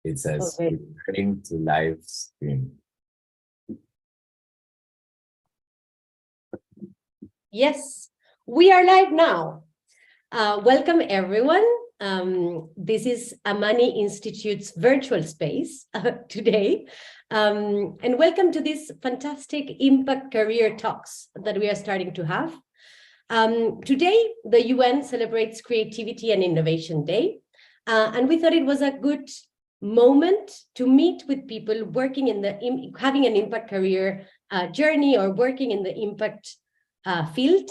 It says Okay. returning to live stream. Yes, we are live now. Welcome everyone. This is Amani Institute's virtual space today. And welcome to this fantastic Impact Career Talks that we are starting to have. Today, the UN celebrates Creativity and Innovation Day. And we thought it was a good moment to meet with people working in the, having an impact career journey or working in the impact field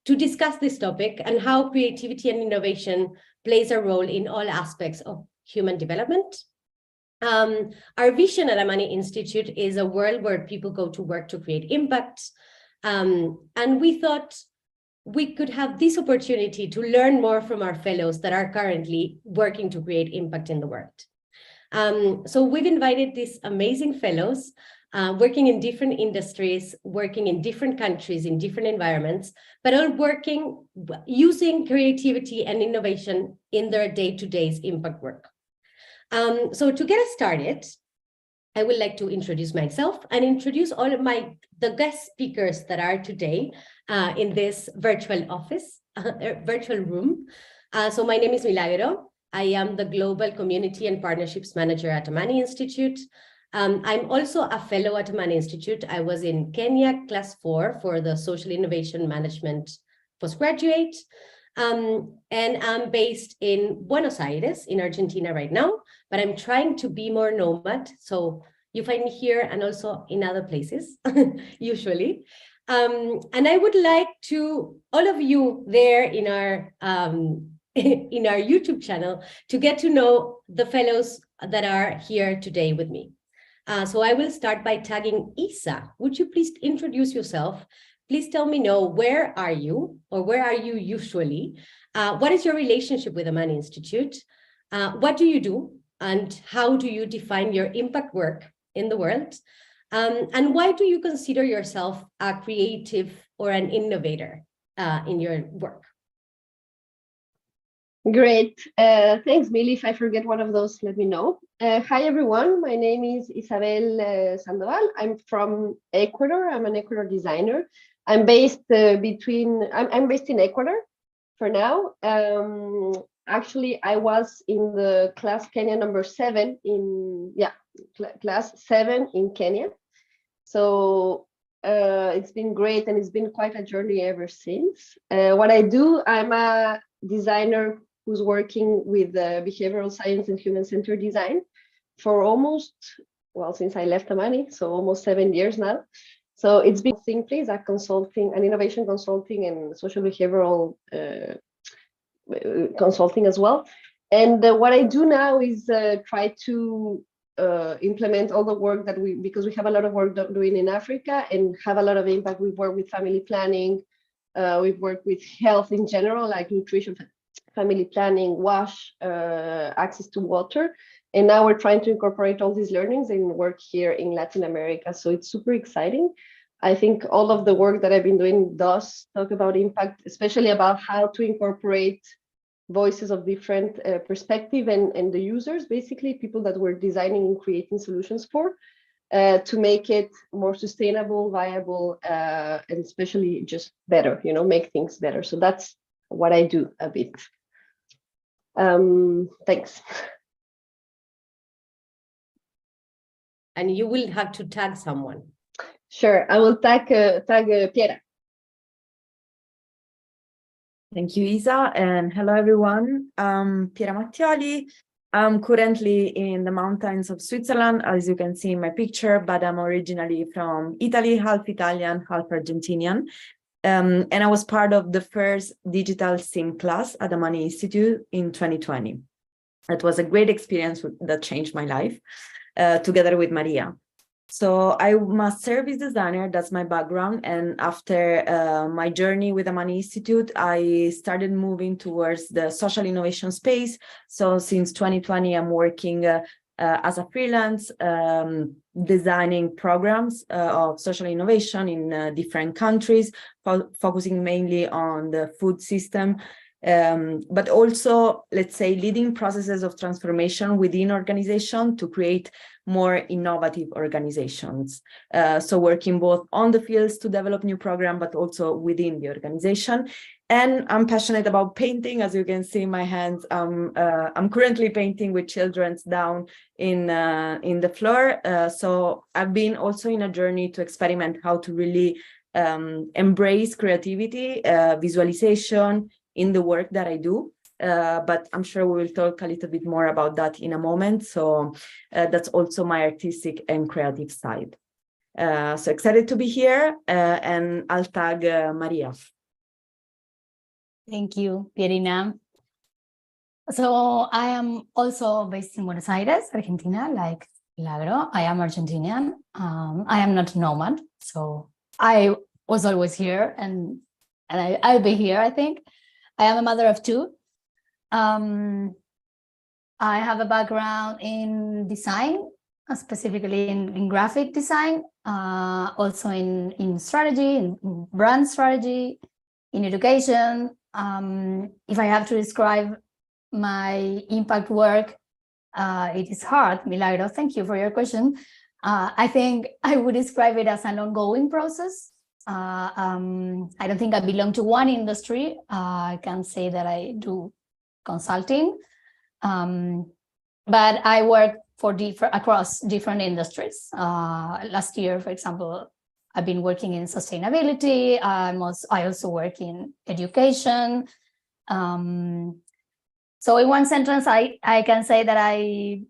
to discuss this topic and how creativity and innovation plays a role in all aspects of human development. Our vision at Amani Institute is a world where people go to work to create impact. And we thought we could have this opportunity to learn more from our fellows that are currently working to create impact in the world. So we've invited these amazing fellows working in different industries, working in different countries, in different environments, but all working using creativity and innovation in their day-to-day impact work. So to get us started, I would like to introduce myself and introduce all of the guest speakers that are today in this virtual office, virtual room. So my name is Milagro. I am the Global Community and Partnerships Manager at Amani Institute. I'm also a fellow at Amani Institute. I was in Kenya, class 4 for the Social Innovation Management postgraduate. And I'm based in Buenos Aires in Argentina right now, but I'm trying to be more nomad. So you find me here and also in other places, usually. And I would like to, all of you there in our YouTube channel, to get to know the fellows that are here today with me. So I will start by tagging Isa. Would you please introduce yourself? Please tell me where are you or where are you usually? What is your relationship with Amani Institute? What do you do? And how do you define your impact work in the world? And why do you consider yourself a creative or an innovator in your work? Great. Thanks, Millie. If I forget one of those, let me know. Hi, everyone. My name is Isabel Sandoval. I'm from Ecuador. I'm an Ecuador designer. I'm based I'm based in Ecuador for now. Actually, I was in the class Kenya number 7 in, class 7 in Kenya. So it's been great and it's been quite a journey ever since. What I do, I'm a designer who's working with behavioral science and human-centered design for almost, well, since I left Amani, so almost 7 years now. So it's been simply a consulting, an innovation consulting and social behavioral consulting as well. And what I do now is try to implement all the work that because we have a lot of work doing in Africa and have a lot of impact. We've worked with family planning, we've worked with health in general, like nutrition, family planning, wash, access to water. And now we're trying to incorporate all these learnings and work here in Latin America. So it's super exciting. I think all of the work that I've been doing does talk about impact, especially about how to incorporate voices of different perspective and the users, basically people that we're designing and creating solutions for, to make it more sustainable, viable, and especially just better, make things better. So that's what I do a bit. Thanks. And you will have to tag someone. Sure, I will tag Piera. Thank you, Isa, and hello, everyone. I'm Piera Mattioli. I'm currently in the mountains of Switzerland, as you can see in my picture, but I'm originally from Italy, half Italian, half Argentinian. And I was part of the first digital SIM class at the Amani Institute in 2020. It was a great experience that changed my life, together with Maria. So I'm a service designer, that's my background. And after my journey with the Amani Institute, I started moving towards the social innovation space. So since 2020, I'm working as a freelance, designing programs of social innovation in different countries, focusing mainly on the food system but also, let's say, leading processes of transformation within organization to create more innovative organizations. So working both on the fields to develop new program, but also within the organization. And I'm passionate about painting, as you can see in my hands. I'm currently painting with children's down in the floor. So I've been also in a journey to experiment how to really embrace creativity, visualization in the work that I do. But I'm sure we will talk a little bit more about that in a moment. So that's also my artistic and creative side. So excited to be here, and I'll tag Maria. Thank you, Pierina. So I am also based in Buenos Aires, Argentina, like Milagro. I am Argentinian. I am not nomad, so I was always here, and I'll be here, I think. I am a mother of two. I have a background in design, specifically in graphic design, also in strategy, in brand strategy, in education. If I have to describe my impact work, it is hard. Milagro, thank you for your question. I think I would describe it as an ongoing process. I don't think I belong to one industry. I can say that I do consulting, but I work for across different industries. Last year, for example, I've been working in sustainability. I also work in education. So in one sentence, I can say that I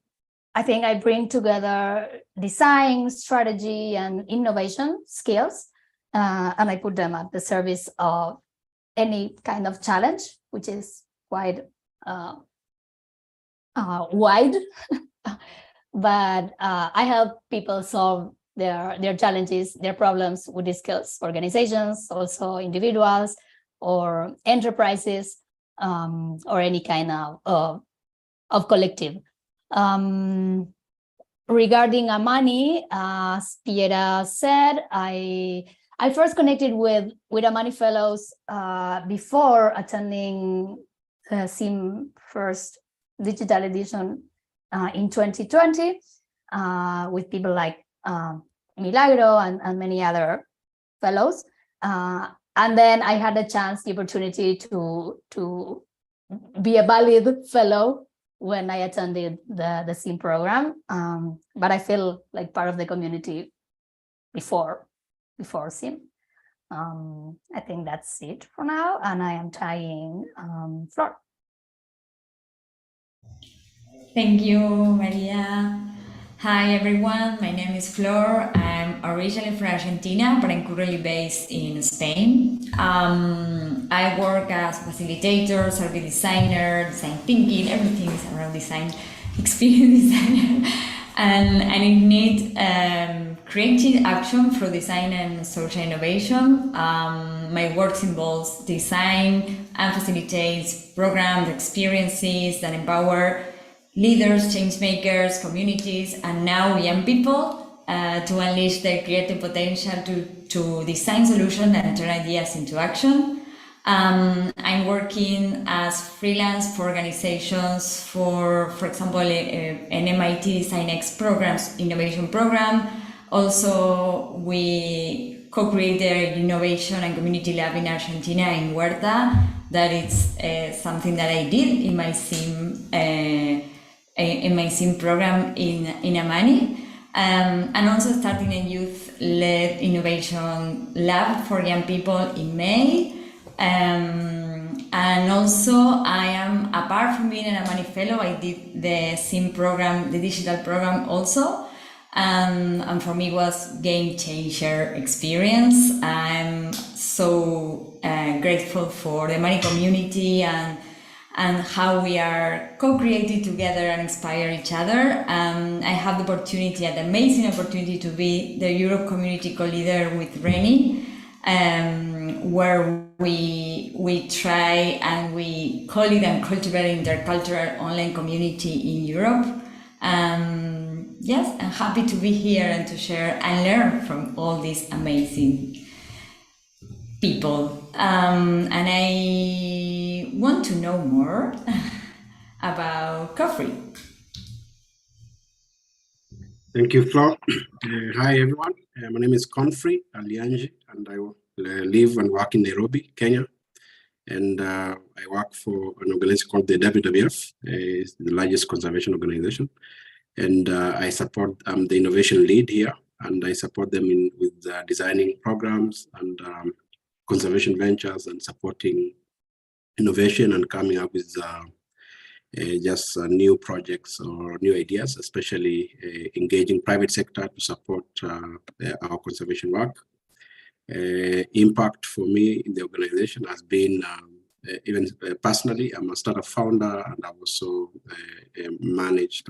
think I bring together design, strategy, and innovation skills, and I put them at the service of any kind of challenge, which is quite wide. But I help people solve their challenges, their problems with these skills, organizations, also individuals or enterprises, or any kind of collective. Regarding Amani, as Piera said, I first connected with Amani Fellows before attending the SIM first digital edition in 2020 with people like Milagro and many other fellows. And then I had the opportunity to be a valid fellow when I attended the SIM program. But I feel like part of the community before SIM. I think that's it for now, and I am tying Flor. Thank you, Maria. Hi, everyone. My name is Flor. I'm originally from Argentina, but I'm currently based in Spain. I work as facilitator, service designer, design thinking, everything is around design, experience designer, and indeed creating action for design and social innovation. My work involves design and facilitates programs, experiences that empower leaders, change makers, communities, and now young people to unleash their creative potential to design solutions and turn ideas into action. I'm working as freelance for organizations for example, an MIT Design X programs, innovation program. Also, we co-created an innovation and community lab in Argentina in Huerta. That is something that I did in my SIM program in Amani, and also starting a youth-led innovation lab for young people in May. And also I am, apart from being an Amani Fellow, I did the SIM program, the digital program also. And for me it was game changer experience. I'm so grateful for the Amani community and how we are co-created together and inspire each other. I have the opportunity, an amazing opportunity, to be the Europe Community Co-Leader with Reni, where we try and we co-lead and cultivate intercultural online community in Europe. Yes, I'm happy to be here and to share and learn from all these amazing people. And I want to know more about coffee. Thank you, Flo. Hi, everyone. My name is Confrey Alianji, and I live and work in Nairobi, Kenya. And I work for an organization called the WWF, it's the largest conservation organization. And I'm the innovation lead here, and I support them with designing programs and conservation ventures and supporting innovation and coming up with just new projects or new ideas, especially engaging private sector to support our conservation work. Impact for me in the organization has been even personally, I'm a startup founder, and I've also managed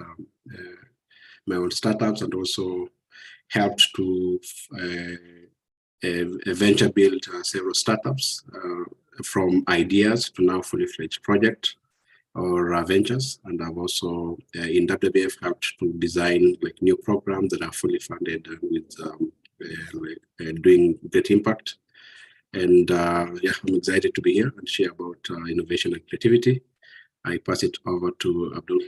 my own startups and also helped to venture build several startups from ideas to now fully fledged project or ventures. And I've also in WWF helped to design like new programs that are fully funded with doing great impact. And yeah, I'm excited to be here and share about innovation and creativity. I pass it over to Abdul.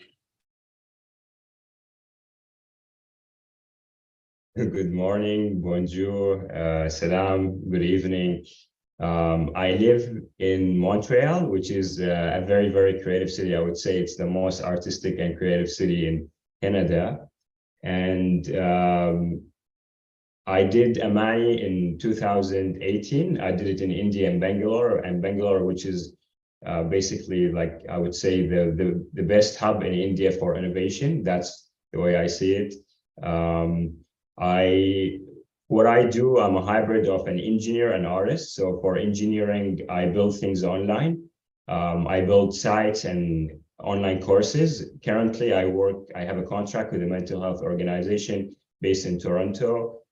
Good morning, bonjour, salam, good evening. I live in Montreal, which is a very, very creative city. I would say it's the most artistic and creative city in Canada. And I did Amani in 2018. I did it in India and Bangalore, which is basically like, I would say the best hub in India for innovation. That's the way I see it. What I do, I'm a hybrid of an engineer and artist. So for engineering, I build things online. I build sites and online courses. Currently, I have a contract with a mental health organization based in Toronto.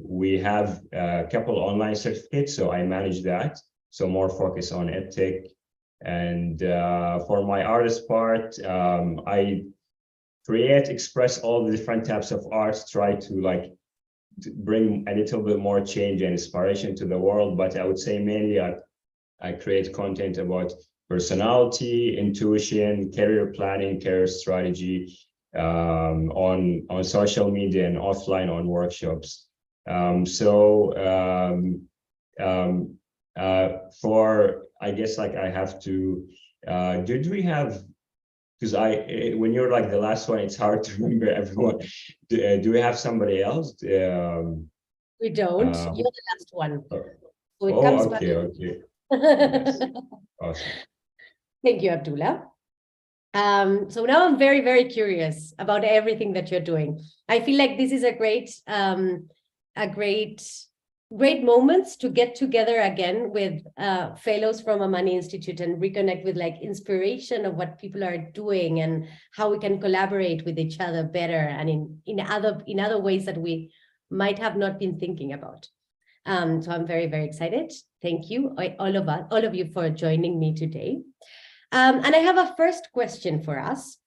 We have a couple online certificates, so I manage that. So more focus on EdTech. And for my artist part, I create, express all the different types of arts, try to bring a little bit more change and inspiration to the world. But I would say mainly I create content about personality, intuition, career planning, career strategy, on social media and offline on workshops. I guess I have to, do we have, because when you're like the last one, it's hard to remember everyone. Do we have somebody else? We don't. You're the last one. So it comes back. Okay. Yes. Awesome. Thank you, Abdullah. So now I'm very, very curious about everything that you're doing. I feel like this is a great moment to get together again with fellows from Amani Institute and reconnect with inspiration of what people are doing and how we can collaborate with each other better and in other ways that we might have not been thinking about. So I'm very, very excited. Thank you, all of you, for joining me today. And I have a first question for us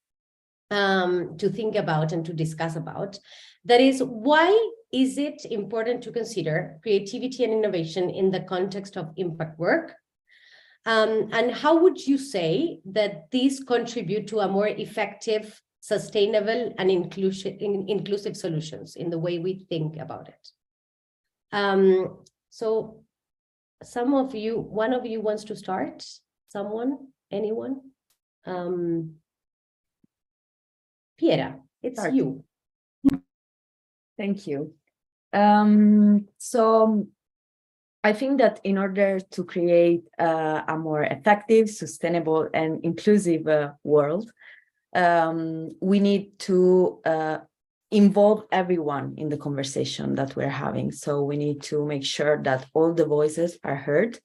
to think about and to discuss about. That is, why is it important to consider creativity and innovation in the context of impact work? And how would you say that these contribute to a more effective, sustainable, and inclusive solutions in the way we think about it? So some of you, one of you wants to start? Someone? Anyone? Piera, it's you. Thank you. So I think that in order to create a more effective, sustainable, and inclusive world, we need to involve everyone in the conversation that we're having. So we need to make sure that all the voices are heard,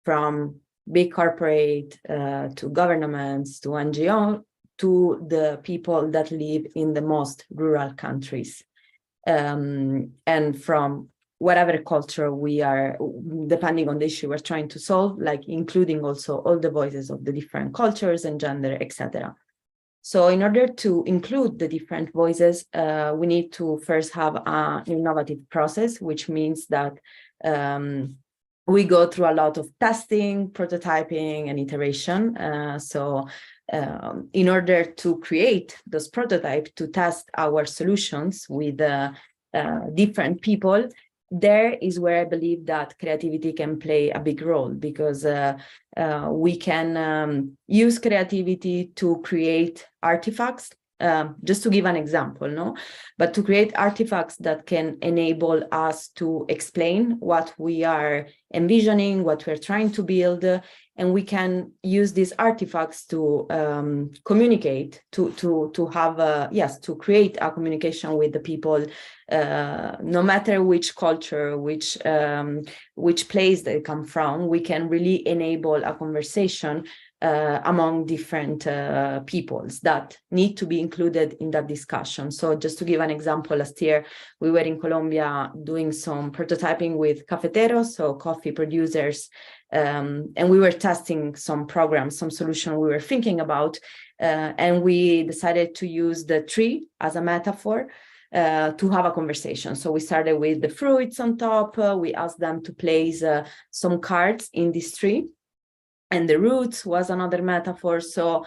from big corporate to governments to NGO to the people that live in the most rural countries, and from whatever culture we are, depending on the issue we're trying to solve, including also all the voices of the different cultures and gender, etc. So in order to include the different voices, we need to first have an innovative process, which means that we go through a lot of testing, prototyping, and iteration. In order to create those prototypes, to test our solutions with different people, there is where I believe that creativity can play a big role, because we can use creativity to create artifacts. Just to give an example, no, but to create artifacts that can enable us to explain what we are envisioning, what we're trying to build, and we can use these artifacts to communicate, to have to create a communication with the people, no matter which culture, which place they come from. We can really enable a conversation among different peoples that need to be included in that discussion. So just to give an example, last year we were in Colombia doing some prototyping with cafeteros, so coffee producers, and we were testing some programs, some solution we were thinking about, and we decided to use the tree as a metaphor to have a conversation. So we started with the fruits on top. We asked them to place some cards in this tree, and the roots was another metaphor. So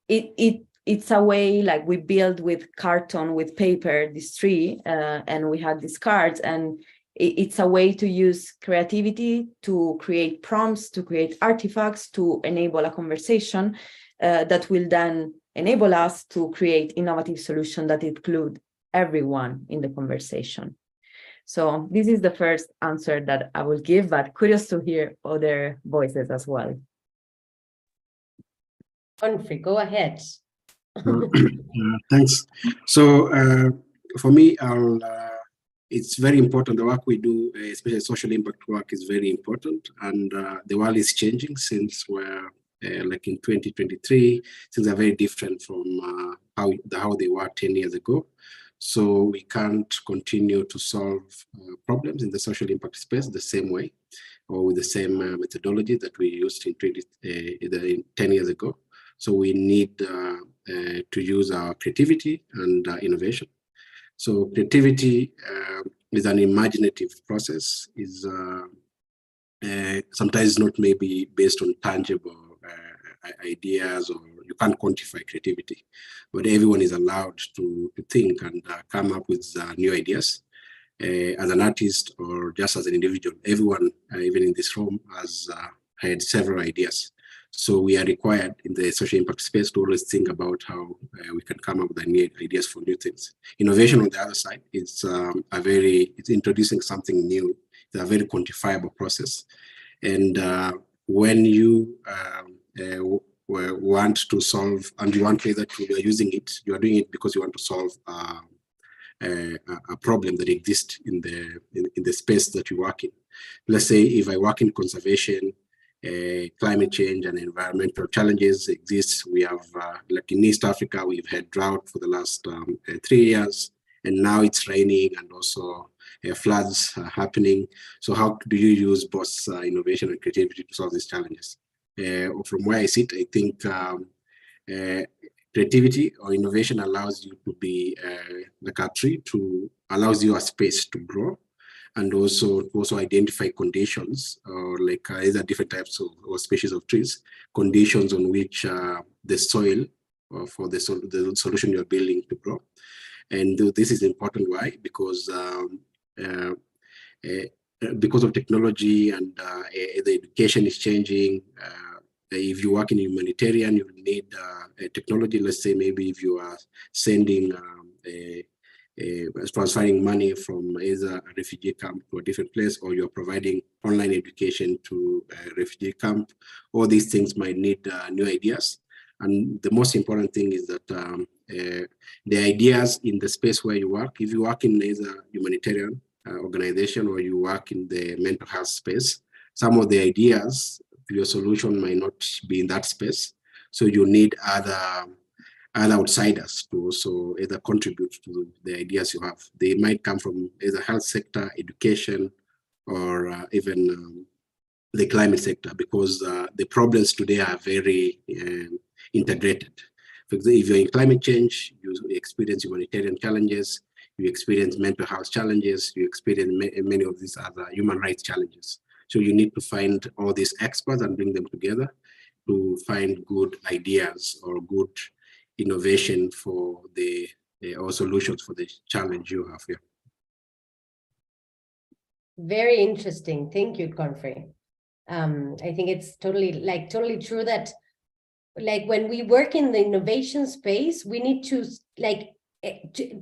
it's a way, like, we build with carton, with paper, this tree, and we had these cards, and it's a way to use creativity to create prompts, to create artifacts, to enable a conversation that will then enable us to create innovative solutions that include everyone in the conversation. So this is the first answer that I will give, but curious to hear other voices as well. Onfrey, go ahead. Thanks. So for me, it's very important. The work we do, especially social impact work, is very important. And the world is changing since we're like in 2023. Things are very different from how they were 10 years ago. So we can't continue to solve problems in the social impact space the same way or with the same methodology that we used in 10 years ago. So we need to use our creativity and innovation. So creativity is an imaginative process, is sometimes not maybe based on tangible ideas, or you can't quantify creativity, but everyone is allowed to think and come up with new ideas. As an artist or just as an individual, everyone, even in this room, has had several ideas. So we are required in the social impact space to always think about how we can come up with new ideas for new things. Innovation, on the other side, it's introducing something new. It's a very quantifiable process. And when you want to solve, and you want to either you are using it, you are doing it because you want to solve a problem that exists in the space that you work in. Let's say if I work in conservation, climate change and environmental challenges exist. We have, like in East Africa, we've had drought for the last 3 years, and now it's raining, and also floods are happening. So how do you use both innovation and creativity to solve these challenges? From where I sit, I think creativity or innovation allows you to be like a tree, allows you a space to grow, and also identify conditions, or like either different types of or species of trees, conditions on which the soil for the solution you're building to grow. And this is important. Why? Because of technology, and the education is changing. If you work in humanitarian, you need technology. Let's say maybe if you are sending transferring money from either a refugee camp to a different place, or you're providing online education to a refugee camp, all these things might need new ideas. And the most important thing is that the ideas in the space where you work, if you work in either humanitarian organization or you work in the mental health space, some of the ideas, your solution might not be in that space. So you need other outsiders to also either contribute to the ideas you have. They might come from either health sector, education, or even the climate sector, because the problems today are very integrated. For example, if you're in climate change, you experience humanitarian challenges, you experience mental health challenges, you experience many of these other human rights challenges. So you need to find all these experts and bring them together to find good ideas or good innovation for the or solutions for the challenge you have here. Very interesting. Thank you, Confrey. I think it's totally true that when we work in the innovation space, we need to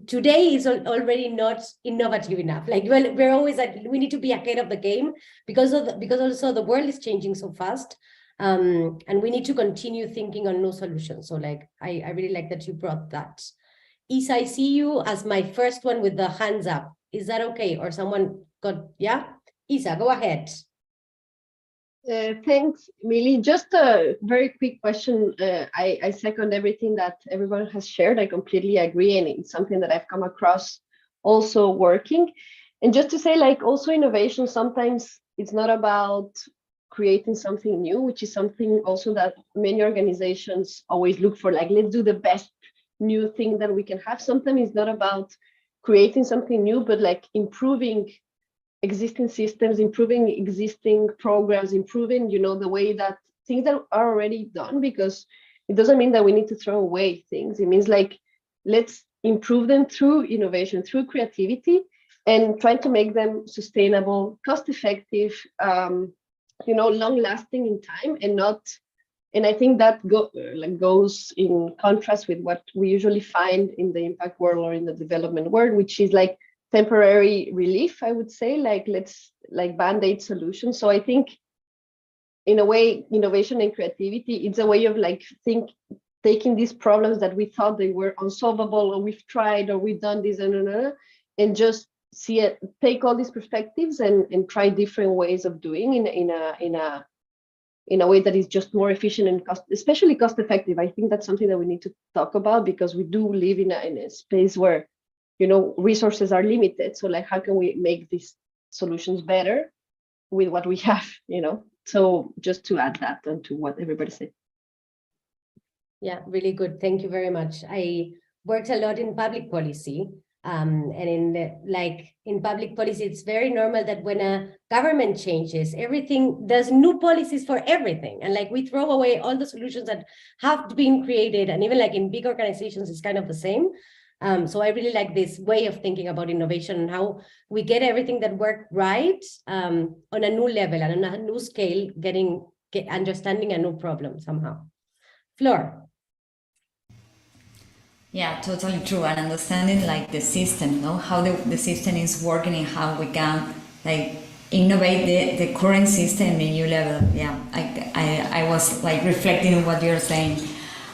today is already not innovative enough. We're always we need to be ahead of the game because also the world is changing so fast. And we need to continue thinking on new solutions. So I really like that you brought that. Isa, I see you as my first one with the hands up. Is that okay? Or someone got, yeah? Isa, go ahead. Thanks, Millie. Just a very quick question. I second everything that everyone has shared. I completely agree, and it's something that I've come across also working. And just to say, also innovation, sometimes it's not about creating something new, which is something also that many organizations always look for, let's do the best new thing that we can have. Sometimes it's not about creating something new, but improving existing systems, improving existing programs, improving, the way that things that are already done, because it doesn't mean that we need to throw away things. It means let's improve them through innovation, through creativity, and trying to make them sustainable, cost-effective, long-lasting in time, and I think that goes in contrast with what we usually find in the impact world or in the development world, which is temporary relief, I would say, band-aid solutions. So I think in a way, innovation and creativity, it's a way of taking these problems that we thought they were unsolvable, or we've tried, or we've done this and just see it, take all these perspectives and try different ways of doing in a way that is just more efficient and especially cost effective. I think that's something that we need to talk about, because we do live in a space where resources are limited. So how can we make these solutions better with what we have, So just to add that onto what everybody said. Yeah, really good. Thank you very much. I worked a lot in public policy. And in public policy, it's very normal that when a government changes, there's new policies for everything. And we throw away all the solutions that have been created. And even in big organizations, it's kind of the same. So I really like this way of thinking about innovation and how we get everything that worked right on a new level and on a new scale, understanding a new problem somehow. Flor. Yeah, totally true. And understanding the system, how the system is working and how we can innovate the current system in a new level. Yeah, I was reflecting on what you're saying.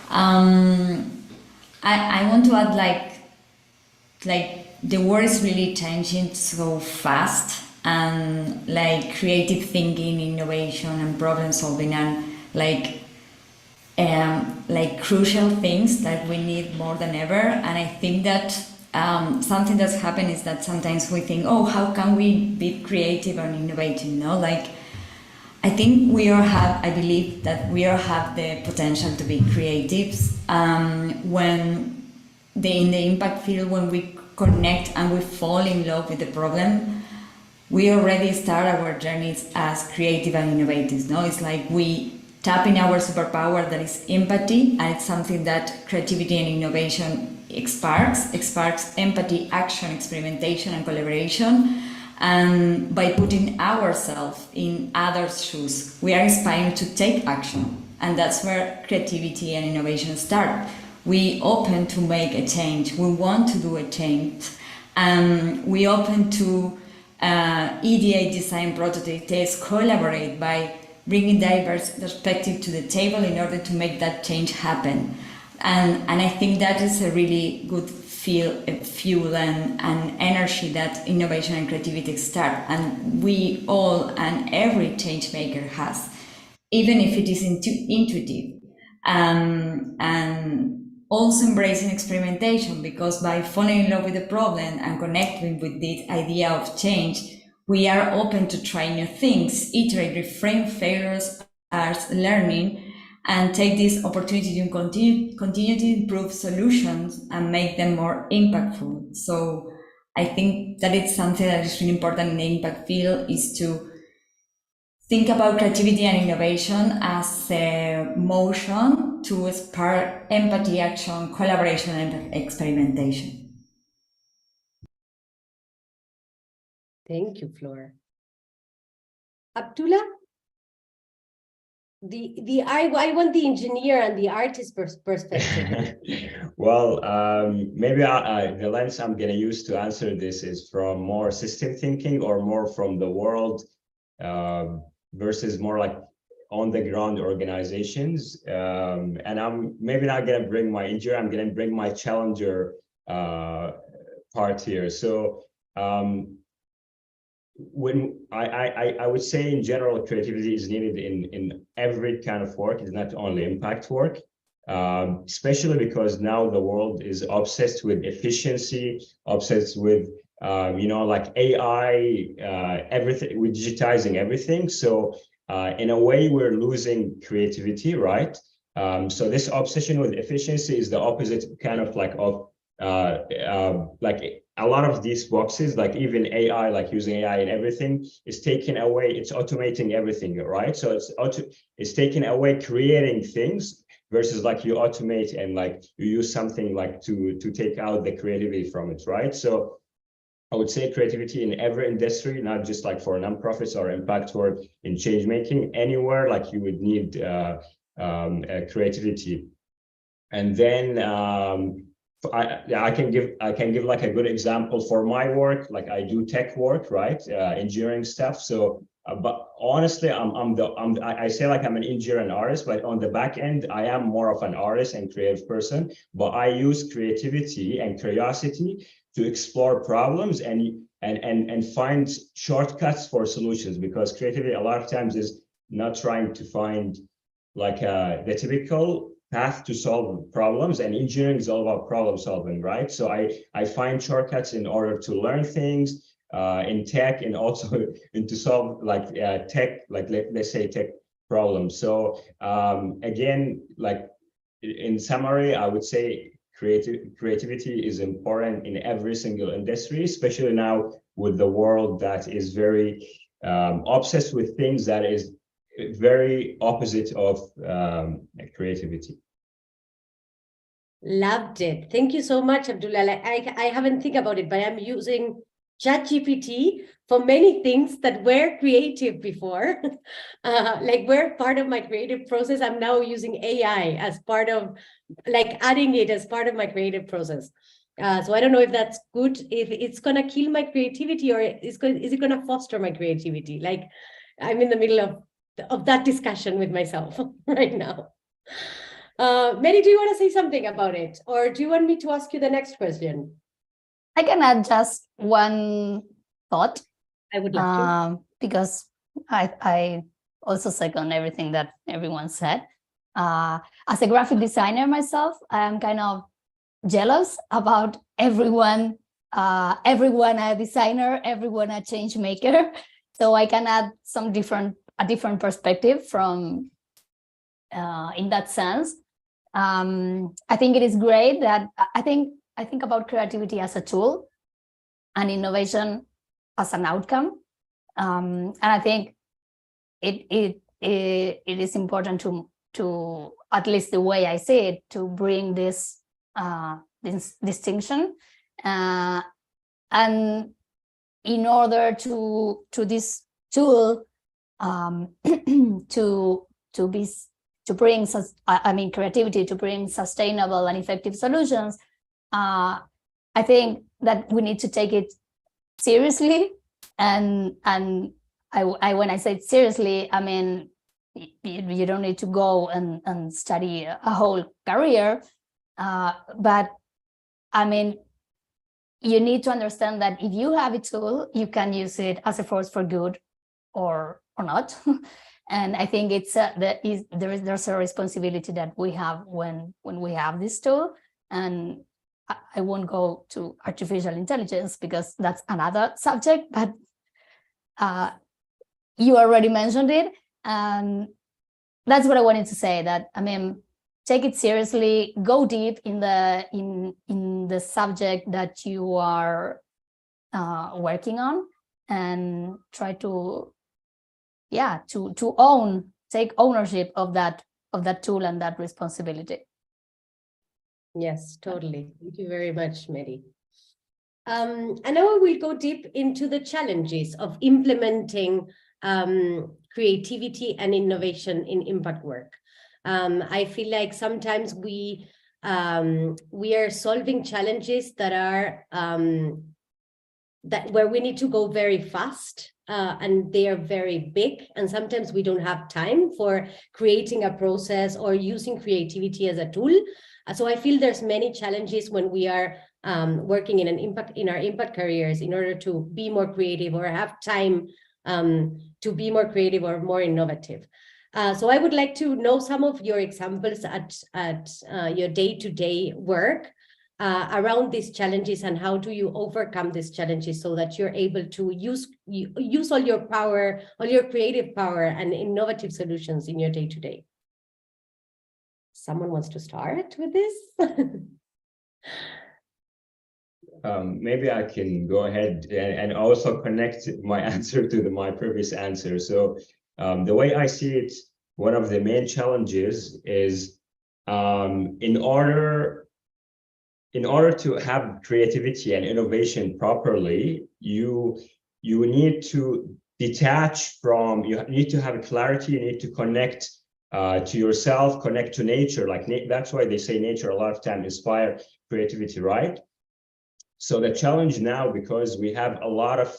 I want to add the world is really changing so fast, and creative thinking, innovation, and problem solving, and crucial things that we need more than ever. And I think that something that's happened is that sometimes we think, oh, how can we be creative and innovative? I think I believe that we all have the potential to be creatives when in the impact field, when we connect and we fall in love with the problem, we already start our journeys as creative and innovative. It's we tap in our superpower, that is empathy, and it's something that creativity and innovation sparks empathy, action, experimentation, and collaboration. And by putting ourselves in others' shoes, we are inspired to take action. And that's where creativity and innovation start. We open to make a change. We want to do a change. We open to ideate, design, prototype, test, collaborate by bringing diverse perspective to the table in order to make that change happen. And I think that is a really good fuel and energy that innovation and creativity start. And we all and every change maker has, even if it is intuitive. And also embracing experimentation, because by falling in love with the problem and connecting with the idea of change, we are open to try new things, iterate, reframe failures as learning, and take this opportunity to continue to improve solutions and make them more impactful. So I think that it's something that is really important in the impact field, is to think about creativity and innovation as a motion to spark empathy, action, collaboration, and experimentation. Thank you, Flora. Abdullah? I want the engineer and the artist perspective. Well, maybe the lens I'm going to use to answer this is from more system thinking or more from the world versus more like on the ground organizations. And I'm maybe not going to bring my engineer, I'm going to bring my challenger part here. So when I would say in general, creativity is needed in every kind of work. It's not only impact work, especially because now the world is obsessed with efficiency, obsessed with like AI, everything, with digitizing everything. So in a way, we're losing creativity, right? So this obsession with efficiency is the opposite kind of like of like a lot of these boxes, like even AI, like using AI and everything, is taking away, it's automating everything, right? So it's taking away creating things versus like you automate and like you use something like to take out the creativity from it, right? So I would say creativity in every industry, not just like for nonprofits or impact work in change making, anywhere like you would need creativity. And then I can give like a good example for my work. Like I do tech work, right? Engineering stuff. So, but honestly, I say like I'm an engineer and artist, but on the back end, I am more of an artist and creative person. But I use creativity and curiosity to explore problems and find shortcuts for solutions, because creativity a lot of times is not trying to find like the typical path to solve problems, and engineering is all about problem solving, right? So I find shortcuts in order to learn things in tech, and also to solve like tech, like let's say tech problems. So again, like in summary, I would say creativity is important in every single industry, especially now with the world that is very obsessed with things that is very opposite of creativity. Loved it. Thank you so much, Abdullah. Like, I haven't think about it, but I'm using ChatGPT for many things that were creative before. Like were part of my creative process. I'm now using AI as part of, like adding it as part of my creative process. So I don't know if that's good, if it's gonna kill my creativity, or is it gonna foster my creativity? Like I'm in the middle of that discussion with myself right now. Mary, do you want to say something about it, or do you want me to ask you the next question? I can add just one thought. I would love to. Because I also second everything that everyone said. As a graphic designer myself, I am kind of jealous about everyone a designer, everyone a change maker. So I can add a different perspective from in that sense. I think it is great that I think about creativity as a tool and innovation as an outcome. And I think it is important to at least the way I see it, to bring this distinction, and in order to this tool to bring creativity to bring sustainable and effective solutions, I think that we need to take it seriously. And when I say it seriously, I mean you don't need to go and study a whole career, but I mean you need to understand that if you have a tool, you can use it as a force for good or not. And I think it's there's a responsibility that we have when we have this tool. And I won't go to artificial intelligence because that's another subject, but you already mentioned it, and that's what I wanted to say. That I mean, take it seriously, go deep in the subject that you are working on, and try to yeah, to take ownership of that tool and that responsibility. Yes, totally. Thank you very much, Mary. And now we'll go deep into the challenges of implementing creativity and innovation in impact work. I feel like sometimes we are solving challenges that are where we need to go very fast, and they are very big, and sometimes we don't have time for creating a process or using creativity as a tool. So I feel there's many challenges when we are working in our impact careers in order to be more creative or have time to be more creative or more innovative. So I would like to know some of your examples at your day-to-day work around these challenges, and how do you overcome these challenges so that you're able to use all your power, all your creative power and innovative solutions in your day-to-day. Someone wants to start with this? Maybe I can go ahead and also connect my answer to my previous answer. So the way I see it, one of the main challenges is in order to have creativity and innovation properly, you need to detach from, you need to have clarity, you need to connect to yourself, connect to nature. Like that's why they say nature a lot of time inspire creativity, right? So the challenge now, because we have a lot of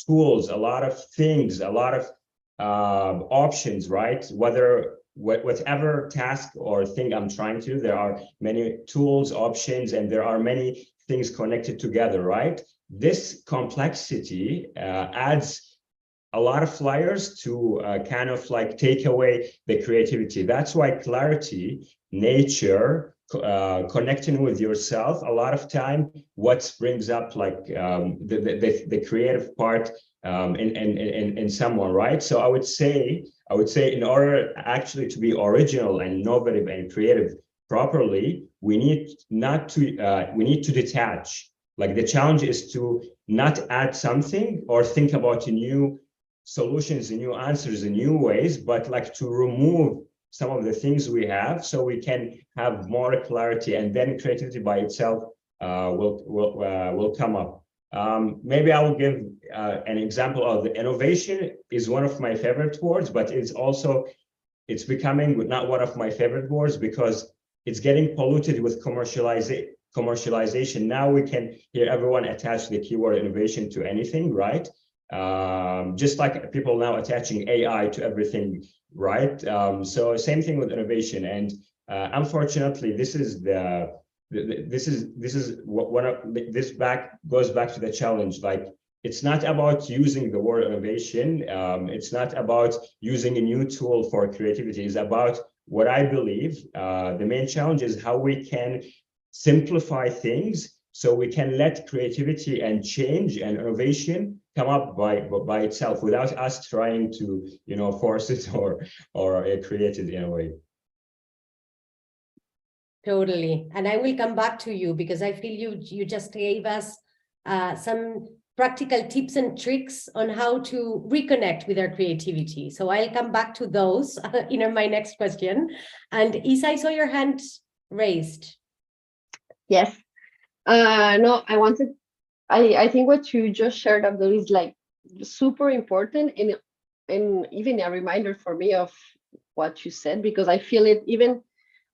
tools, a lot of things, a lot of options, right? Whatever task or thing I'm trying to do, there are many tools, options, and there are many things connected together, right? This complexity adds a lot of layers to kind of like take away the creativity. That's why clarity, nature, connecting with yourself, a lot of time, what brings up like the creative part in someone, right? So I would say in order actually to be original and innovative and creative properly, we need to detach. Like the challenge is to not add something or think about new solutions and new answers in new ways, but like to remove some of the things we have so we can have more clarity, and then creativity by itself will come up. Maybe I will give an example of the innovation is one of my favorite words, but it's becoming not one of my favorite words because it's getting polluted with commercialization. Now we can hear everyone attach the keyword innovation to anything, right? Just like people now attaching AI to everything, right? So same thing with innovation, and unfortunately, this goes back to the challenge. Like it's not about using the word innovation. It's not about using a new tool for creativity. It's about what I believe. The main challenge is how we can simplify things so we can let creativity and change and innovation come up by itself without us trying to, force it or create it in a way. Totally. And I will come back to you because I feel you just gave us some practical tips and tricks on how to reconnect with our creativity. So I'll come back to those in my next question. And Isa, I saw your hand raised. Yes. No, I think what you just shared, Abdul, is like super important and even a reminder for me of what you said, because I feel it. Even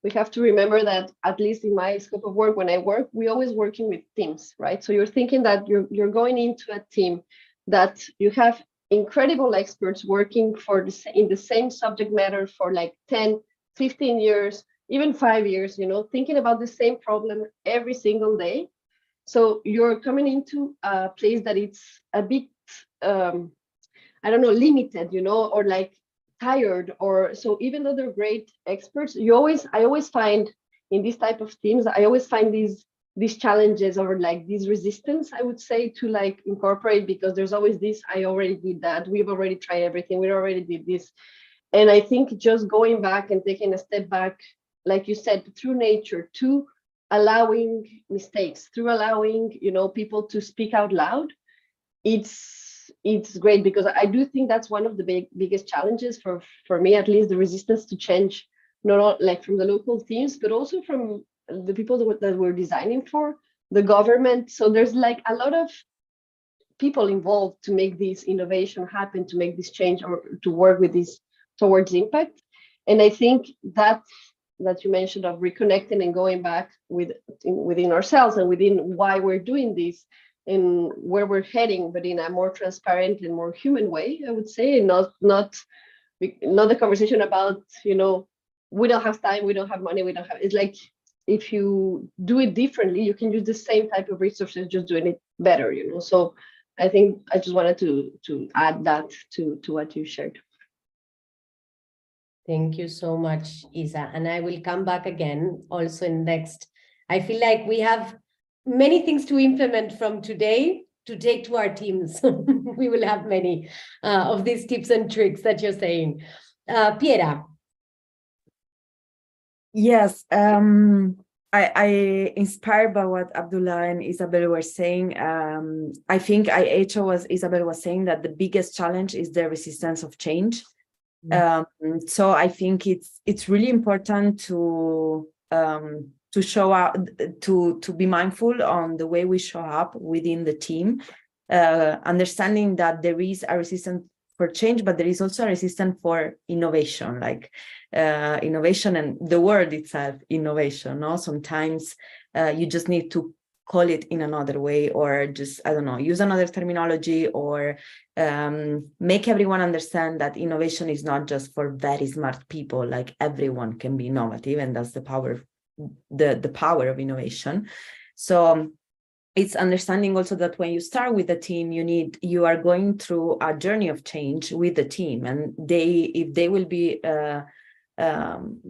we have to remember that, at least in my scope of work, when I work, we're always working with teams, right? So you're thinking that you're going into a team that you have incredible experts working in the same subject matter for like 10, 15 years, even 5 years, thinking about the same problem every single day. So you're coming into a place that it's a bit, I don't know, limited, or like tired, or so. Even though they're great experts, I always find in this type of teams, I always find these challenges or like this resistance, I would say, to like incorporate, because there's always this, I already did that, we've already tried everything, we already did this. And I think just going back and taking a step back, like you said, through nature, to allowing mistakes, through allowing people to speak out loud, it's it's great because I do think that's one of the biggest challenges for me, at least, the resistance to change, not all, like from the local teams, but also from the people that we're designing for, the government. So there's like a lot of people involved to make this innovation happen, to make this change, or to work with this towards impact. And I think that you mentioned of reconnecting and going back within ourselves and within why we're doing this and where we're heading, but in a more transparent and more human way, I would say, and not the conversation about, you know, we don't have time, we don't have money, we don't have, it's like, if you do it differently, you can use the same type of resources, just doing it better, you know. So I think I just wanted to add that to what you shared. Thank you so much, Isa. And I will come back again also in next. I feel like we have many things to implement from today to take to our teams. We will have many of these tips and tricks that you're saying. Piera. Yes, I inspired by what Abdullah and Isabel were saying. I think I echo what Isabel was saying, that the biggest challenge is the resistance of change. So I think it's really important to show up, to be mindful on the way we show up within the team, understanding that there is a resistance for change, but there is also a resistance for innovation, like innovation and the word itself, innovation. No, sometimes you just need to call it in another way, or just, I don't know, use another terminology, or make everyone understand that innovation is not just for very smart people. Like, everyone can be innovative, and that's the power, the power of innovation. So it's understanding also that when you start with a team, you are going through a journey of change with the team, and if they will be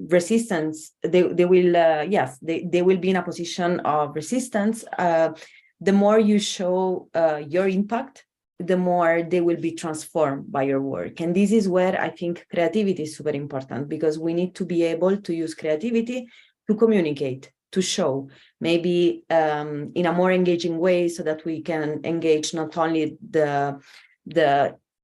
resistance, they will be in a position of resistance. The more you show your impact, the more they will be transformed by your work. And this is where I think creativity is super important, because we need to be able to use creativity to communicate, to show, maybe in a more engaging way, so that we can engage not only the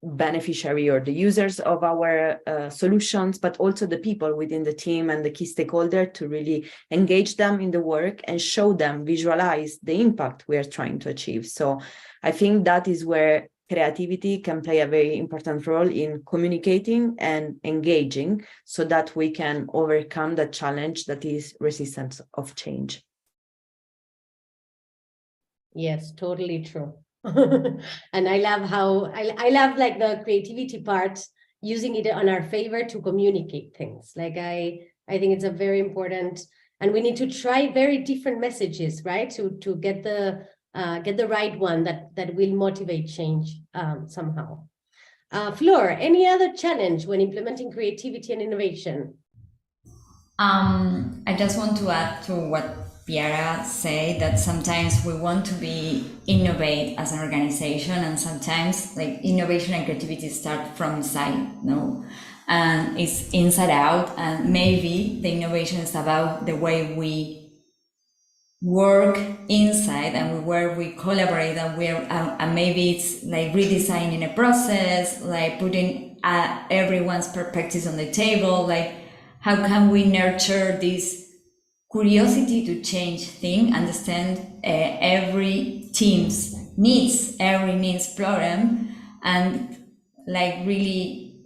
beneficiary or the users of our solutions, but also the people within the team and the key stakeholder, to really engage them in the work and show them, visualize the impact we are trying to achieve. So I think that is where creativity can play a very important role in communicating and engaging, so that we can overcome the challenge that is resistance of change. Yes, totally true. And I love how I love like the creativity part, using it on our favor to communicate things. Like I think it's a very important, and we need to try very different messages, right? To get the right one that will motivate change somehow. Flor, any other challenge when implementing creativity and innovation? I just want to add to what Piera said, that sometimes we want to be innovate as an organization, and sometimes like innovation and creativity start from inside, no? And it's inside out, and maybe the innovation is about the way we work inside and where we collaborate, and maybe it's like redesigning a process, like putting everyone's perspectives on the table, like how can we nurture this curiosity to change thing, understand every team's needs, every needs problem, and like really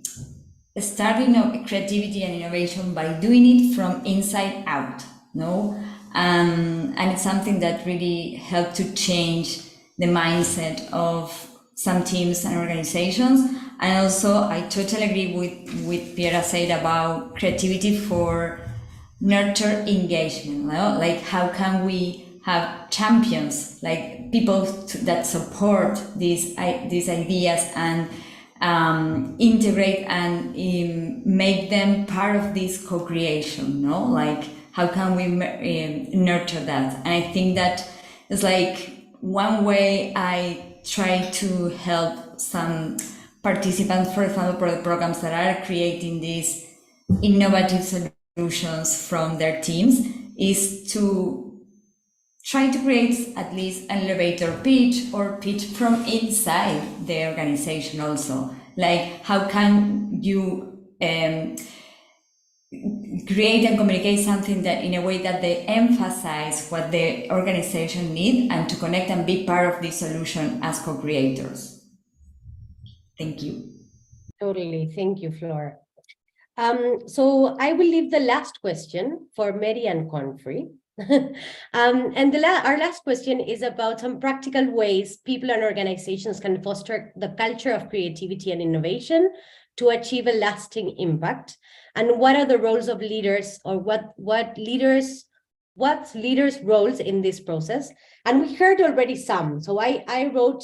starting creativity and innovation by doing it from inside out, no? And it's something that really helped to change the mindset of some teams and organizations. And also, I totally agree with Piera said about creativity for nurture engagement, no? Like how can we have champions, like people that support these ideas and integrate and make them part of this co-creation, no? Like how can we nurture that? And I think that is like one way I try to help some participants, for example, for the programs that are creating these innovative solutions from their teams, is to try to create at least an elevator pitch or pitch from inside the organization also. Like, how can you create and communicate something that in a way that they emphasize what the organization needs and to connect and be part of the solution as co-creators. Thank you. Totally. Thank you, Flor. So I will leave the last question for Mary and Confrey. And our last question is about some practical ways people and organizations can foster the culture of creativity and innovation to achieve a lasting impact. And what are the roles of leaders, or what leaders' roles in this process? And we heard already some. So I wrote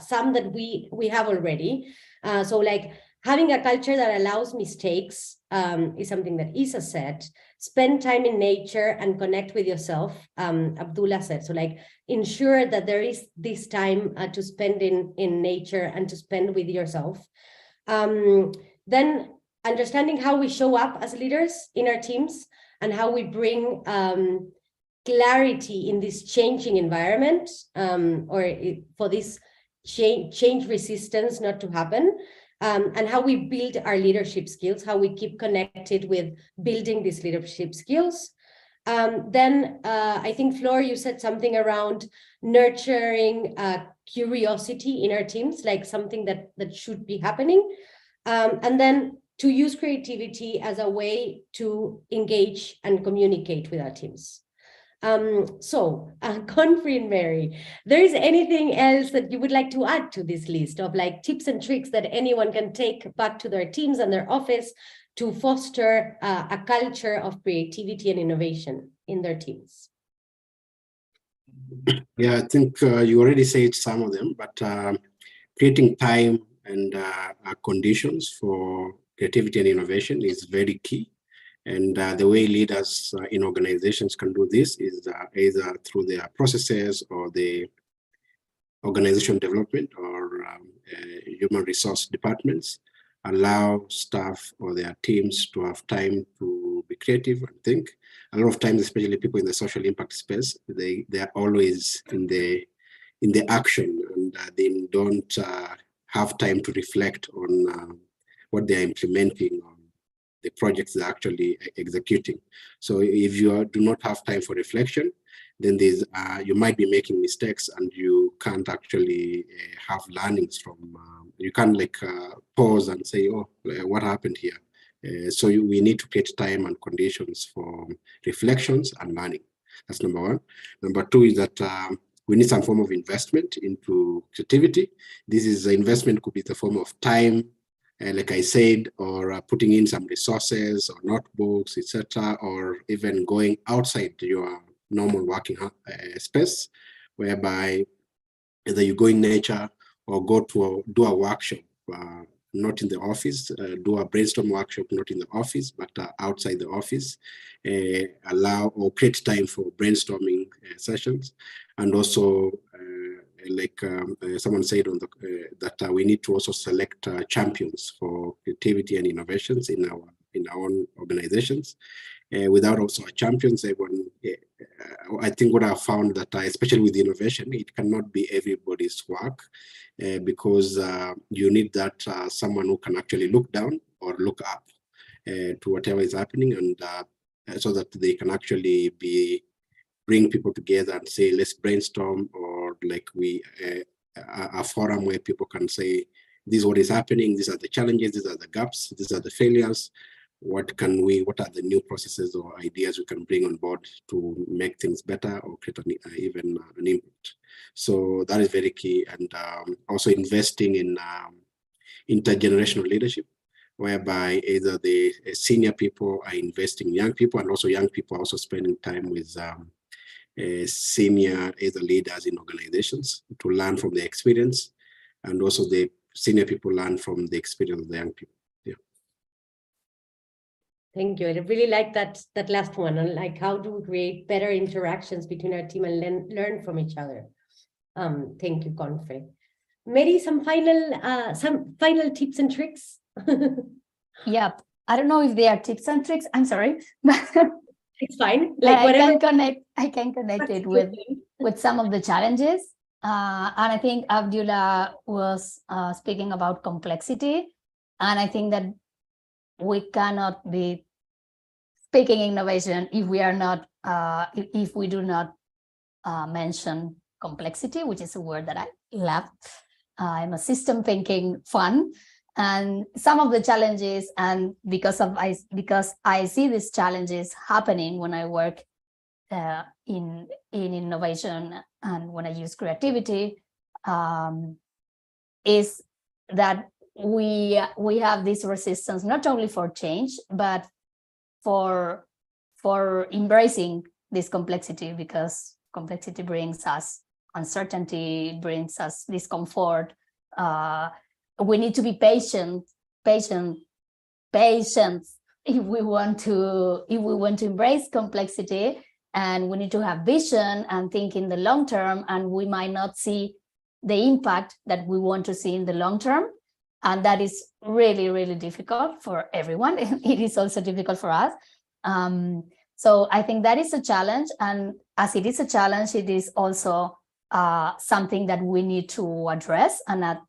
some that we have already. So like having a culture that allows mistakes is something that Isa said. Spend time in nature and connect with yourself, Abdullah said. So like ensure that there is this time to spend in nature and to spend with yourself. Then understanding how we show up as leaders in our teams and how we bring clarity in this changing environment, for this change resistance not to happen. And how we build our leadership skills, how we keep connected with building these leadership skills. Then I think, Flor, you said something around nurturing curiosity in our teams, like something that should be happening. And then to use creativity as a way to engage and communicate with our teams. So, Confrey and Mary, there is anything else that you would like to add to this list of like tips and tricks that anyone can take back to their teams and their office to foster a culture of creativity and innovation in their teams? Yeah, I think you already said some of them, but creating time and conditions for creativity and innovation is very key. And the way leaders in organizations can do this is either through their processes or the organization development or human resource departments allow staff or their teams to have time to be creative and think. A lot of times, especially people in the social impact space, they are always in the action, and they don't have time to reflect on what they are implementing on the projects they're actually executing. So if you do not have time for reflection, then there's you might be making mistakes, and you can't actually have learnings from. You can't like pause and say, "Oh, what happened here?" So we need to create time and conditions for reflections and learning. That's number one. Number two is that we need some form of investment into creativity. This is investment could be the form of time, like I said, or putting in some resources or notebooks, etc., or even going outside your normal working space, whereby either you go in nature or go to do a workshop, not in the office, do a brainstorm workshop, not in the office, but outside the office, allow or create time for brainstorming sessions. And also, like someone said on the that we need to also select champions for creativity and innovations in our own organizations. Without also champions, everyone, I think what I've found that especially with innovation, it cannot be everybody's work, because you need that someone who can actually look down or look up to whatever is happening, and so that they can actually bring people together and say, let's brainstorm, or like a forum where people can say, this is what is happening, these are the challenges, these are the gaps, these are the failures. What are the new processes or ideas we can bring on board to make things better or create even an impact? So that is very key. And also investing in intergenerational leadership, whereby either the senior people are investing in young people, and also young people are also spending time with senior either leaders in organizations to learn from their experience, and also the senior people learn from the experience of the young people. Thank you. I really like that last one, and like how do we create better interactions between our team and learn from each other. Thank you, Confrey. Mary, some final tips and tricks. Yep. I don't know if they are tips and tricks. I'm sorry. It's fine. Like whatever. I can connect it with some of the challenges. And I think Abdullah was speaking about complexity. And I think that we cannot be speaking innovation if we are not, if we do not mention complexity, which is a word that I love. I'm a system thinking fan. And some of the challenges, and because I see these challenges happening when I work in innovation and when I use creativity, is that we have this resistance not only for change but for embracing this complexity, because complexity brings us uncertainty, brings us discomfort. We need to be patient if we want to embrace complexity, and we need to have vision and think in the long term, and we might not see the impact that we want to see in the long term, and that is really, really difficult for everyone. It is also difficult for us. So I think that is a challenge, and as it is a challenge, it is also something that we need to address, and that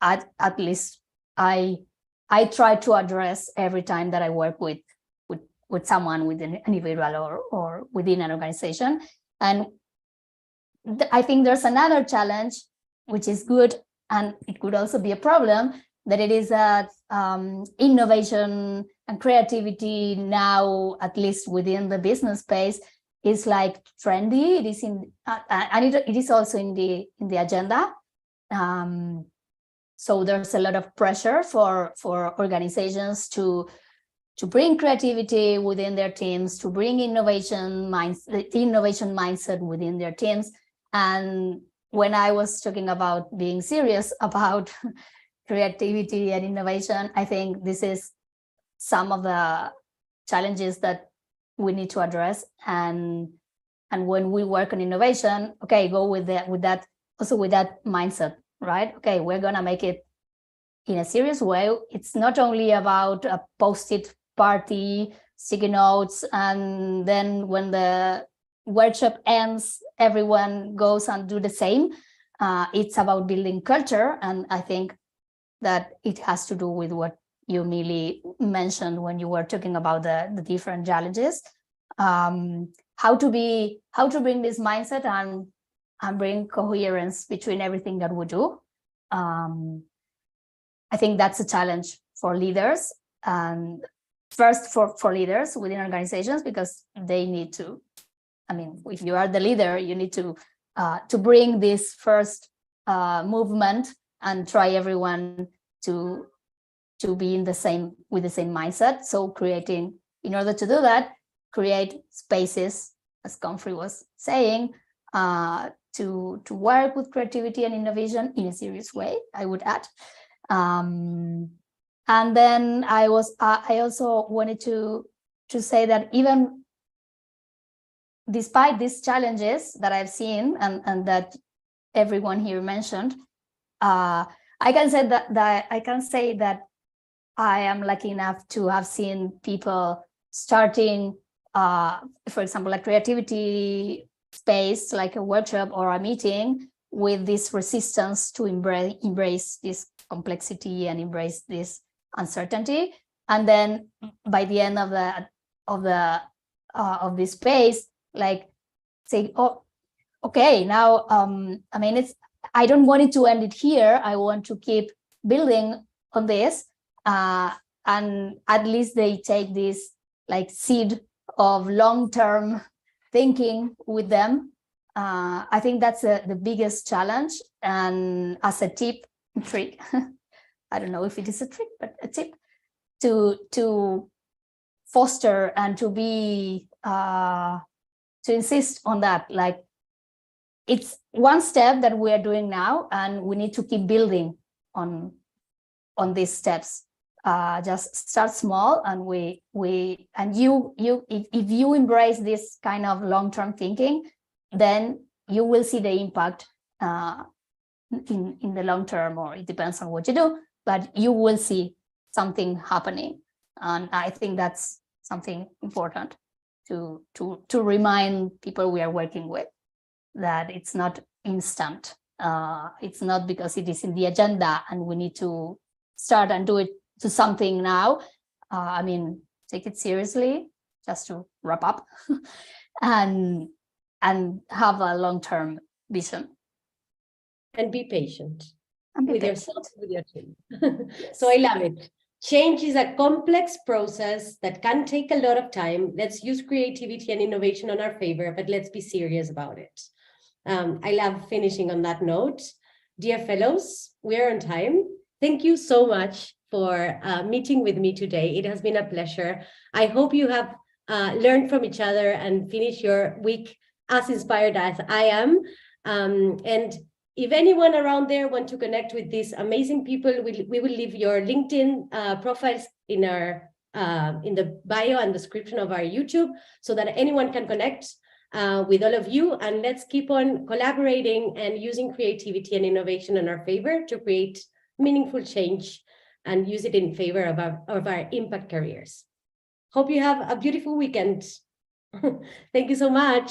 at least I try to address every time that I work with someone, with an individual or within an organization. And I think there's another challenge, which is good, and it could also be a problem, that it is that innovation and creativity now, at least within the business space, is like trendy. It is and it is also in the agenda. So there's a lot of pressure for organizations to bring creativity within their teams, to bring innovation mindset within their teams. And when I was talking about being serious about creativity and innovation, I think this is some of the challenges that we need to address. And when we work on innovation, okay, go with that mindset, right? Okay, we're gonna make it in a serious way. It's not only about a post-it party, sticky notes, and then when the workshop ends, everyone goes and do the same. It's about building culture, and I think that it has to do with what you, Mili, mentioned when you were talking about the different challenges. How to bring this mindset and bring coherence between everything that we do. I think that's a challenge for leaders, and first for leaders within organizations, because they need to, I mean, if you are the leader, you need to bring this first movement and try everyone to be with the same mindset. So in order to do that, create spaces, as Comfrey was saying, to work with creativity and innovation in a serious way, I would add. And then I also wanted to say that even despite these challenges that I've seen and that everyone here mentioned, I can say that I am lucky enough to have seen people starting, for example, a creativity space, like a workshop or a meeting, with this resistance to embrace this complexity and embrace this uncertainty. And then by the end of this space, like say, oh, okay, now I mean, I don't want it to end it here. I want to keep building on this, and at least they take this like seed of long-term thinking with them. I think that's the biggest challenge. And as a trick, I don't know if it is a trick, but a tip to foster and to be to insist on that. Like, it's one step that we are doing now, and we need to keep building on these steps. Just start small, and if you embrace this kind of long-term thinking, then you will see the impact in the long term, or it depends on what you do, but you will see something happening. And I think that's something important. to remind people we are working with that it's not instant. It's not because it is in the agenda and we need to start and do it to something now. I mean, take it seriously, just to wrap up, and have a long-term vision. And be patient And be with patient. yourself, with your team. So I love it. Change is a complex process that can take a lot of time. Let's use creativity and innovation on our favor, but let's be serious about it. I love finishing on that note. Dear fellows, we're on time. Thank you so much for meeting with me today. It has been a pleasure. I hope you have learned from each other and finished your week as inspired as I am. And if anyone around there want to connect with these amazing people, we will leave your LinkedIn profiles in the bio and description of our YouTube so that anyone can connect with all of you. And let's keep on collaborating and using creativity and innovation in our favor to create meaningful change and use it in favor of our impact careers. Hope you have a beautiful weekend. Thank you so much.